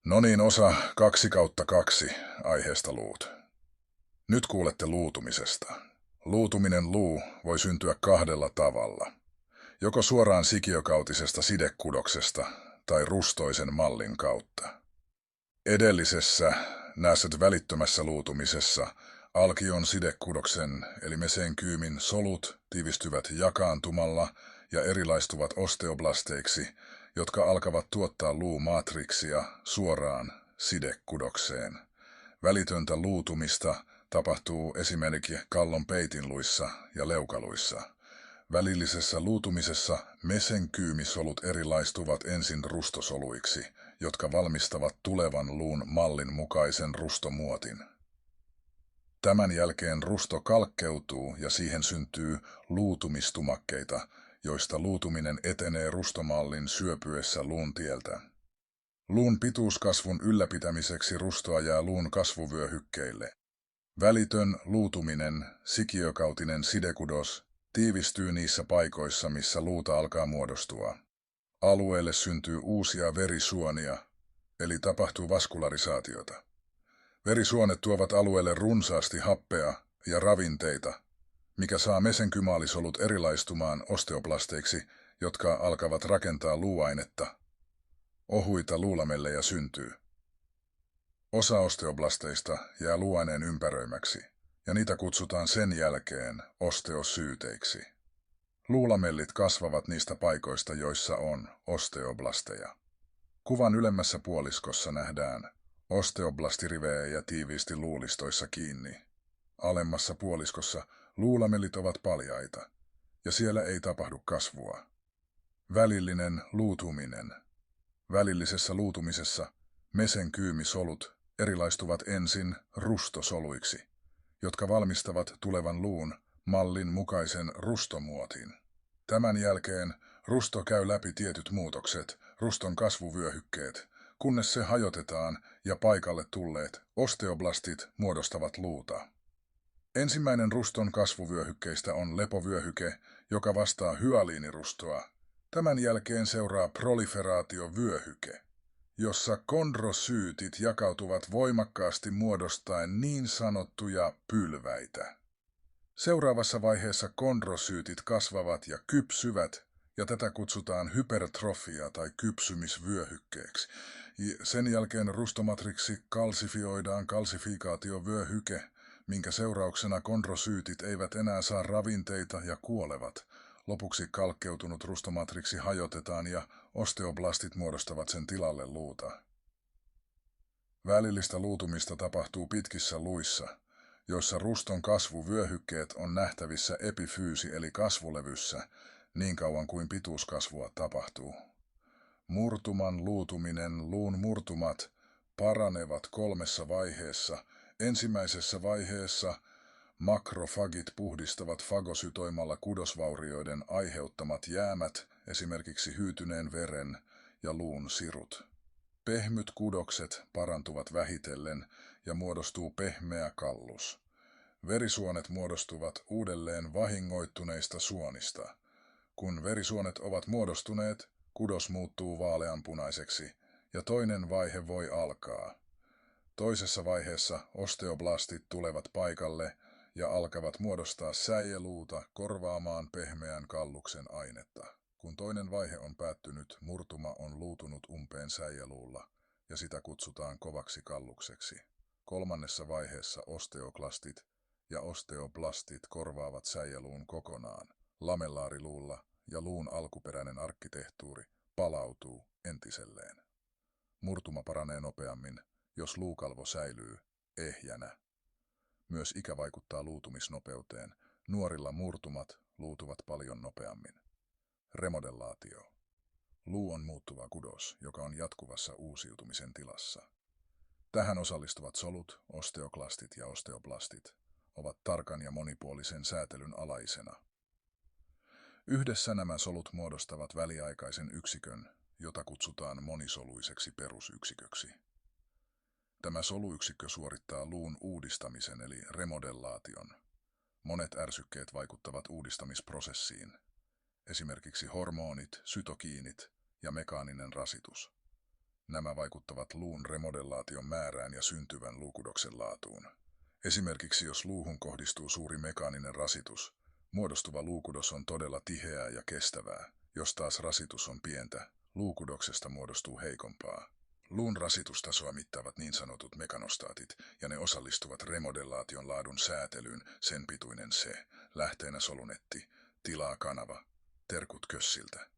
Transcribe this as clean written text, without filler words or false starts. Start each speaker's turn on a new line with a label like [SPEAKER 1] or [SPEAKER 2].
[SPEAKER 1] No niin, osa 2/2 aiheesta luut. Nyt kuulette luutumisesta. Luutuminen voi syntyä kahdella tavalla. Joko suoraan sikiökautisesta sidekudoksesta tai rustoisen mallin kautta. Edellisessä, näet välittömässä luutumisessa, alkion sidekudoksen eli mesenkyymin solut tiivistyvät jakaantumalla ja erilaistuvat osteoblasteiksi, jotka alkavat tuottaa luumatriksia suoraan sidekudokseen. Välitöntä luutumista tapahtuu esimerkiksi kallon peitinluissa ja leukaluissa. Välillisessä luutumisessa mesenkyymisolut erilaistuvat ensin rustosoluiksi, jotka valmistavat tulevan luun mallin mukaisen rustomuotin. Tämän jälkeen rusto kalkkeutuu ja siihen syntyy luutumistumakkeita, joista luutuminen etenee rustomallin syöpyessä luun tieltä. Luun pituuskasvun ylläpitämiseksi rustoa jää luun kasvuvyöhykkeille. Välitön luutuminen, sikiökautinen sidekudos, tiivistyy niissä paikoissa, missä luuta alkaa muodostua. Alueelle syntyy uusia verisuonia, eli tapahtuu vaskularisaatiota. Verisuonet tuovat alueelle runsaasti happea ja ravinteita, mikä saa mesenkymaalisolut erilaistumaan osteoblasteiksi, jotka alkavat rakentaa luuainetta. Ohuita luulamellejä syntyy. Osa osteoblasteista jää luuaineen ympäröimäksi, ja niitä kutsutaan sen jälkeen osteosyyteiksi. Luulamellit kasvavat niistä paikoista, joissa on osteoblasteja. Kuvan ylemmässä puoliskossa nähdään osteoblastirivejä tiiviisti luulistoissa kiinni. Alemmassa puoliskossa luulamellit ovat paljaita, ja siellä ei tapahdu kasvua. Välillinen luutuminen. Välillisessä luutumisessa mesenkyymisolut erilaistuvat ensin rustosoluiksi, jotka valmistavat tulevan luun mallin mukaisen rustomuotin. Tämän jälkeen rusto käy läpi tietyt muutokset, ruston kasvuvyöhykkeet, kunnes se hajotetaan ja paikalle tulleet osteoblastit muodostavat luuta. Ensimmäinen ruston kasvuvyöhykkeistä on lepovyöhyke, joka vastaa hyaliinirustoa. Tämän jälkeen seuraa proliferaatiovyöhyke, jossa kondrosyytit jakautuvat voimakkaasti muodostaen niin sanottuja pylväitä. Seuraavassa vaiheessa kondrosyytit kasvavat ja kypsyvät, ja tätä kutsutaan hypertrofia- tai kypsymisvyöhykkeeksi. Sen jälkeen rustomatriksi kalsifioidaan kalsifikaatiovyöhyke, minkä seurauksena kondrosyytit eivät enää saa ravinteita ja kuolevat. Lopuksi kalkkeutunut rustomatriksi hajotetaan ja osteoblastit muodostavat sen tilalle luuta. Välillistä luutumista tapahtuu pitkissä luissa, joissa ruston kasvuvyöhykkeet on nähtävissä epifyysi eli kasvulevyssä niin kauan kuin pituuskasvua tapahtuu. Murtuman luutuminen, luun murtumat, paranevat 3 vaiheessa. Ensimmäisessä vaiheessa makrofagit puhdistavat fagosytoimalla kudosvaurioiden aiheuttamat jäämät, esimerkiksi hyytyneen veren ja luun sirut. Pehmyt kudokset parantuvat vähitellen ja muodostuu pehmeä kallus. Verisuonet muodostuvat uudelleen vahingoittuneista suonista. Kun verisuonet ovat muodostuneet, kudos muuttuu vaaleanpunaiseksi ja toinen vaihe voi alkaa. Toisessa vaiheessa osteoblastit tulevat paikalle ja alkavat muodostaa säieluuta korvaamaan pehmeän kalluksen ainetta. Kun toinen vaihe on päättynyt, murtuma on luutunut umpeen säieluulla ja sitä kutsutaan kovaksi kallukseksi. Kolmannessa vaiheessa osteoklastit ja osteoblastit korvaavat säieluun kokonaan. Lamellaariluulla ja luun alkuperäinen arkkitehtuuri palautuu entiselleen. Murtuma paranee nopeammin, jos luukalvo säilyy ehjänä. Myös ikä vaikuttaa luutumisnopeuteen. Nuorilla murtumat luutuvat paljon nopeammin. Remodellaatio. Luu on muuttuva kudos, joka on jatkuvassa uusiutumisen tilassa. Tähän osallistuvat solut, osteoklastit ja osteoblastit ovat tarkan ja monipuolisen säätelyn alaisena. Yhdessä nämä solut muodostavat väliaikaisen yksikön, jota kutsutaan monisoluiseksi perusyksiköksi. Tämä soluyksikkö suorittaa luun uudistamisen eli remodellaation. Monet ärsykkeet vaikuttavat uudistamisprosessiin, esimerkiksi hormonit, sytokiinit ja mekaaninen rasitus. Nämä vaikuttavat luun remodellaation määrään ja syntyvän luukudoksen laatuun. Esimerkiksi jos luuhun kohdistuu suuri mekaaninen rasitus, muodostuva luukudos on todella tiheää ja kestävää. Jos taas rasitus on pientä, luukudoksesta muodostuu heikompaa. Luun rasitustasoa mittaavat niin sanotut mekanostaatit, ja ne osallistuvat remodellaation laadun säätelyyn, sen pituinen se, lähteenä solunetti, tilaa kanava, terkut kössiltä.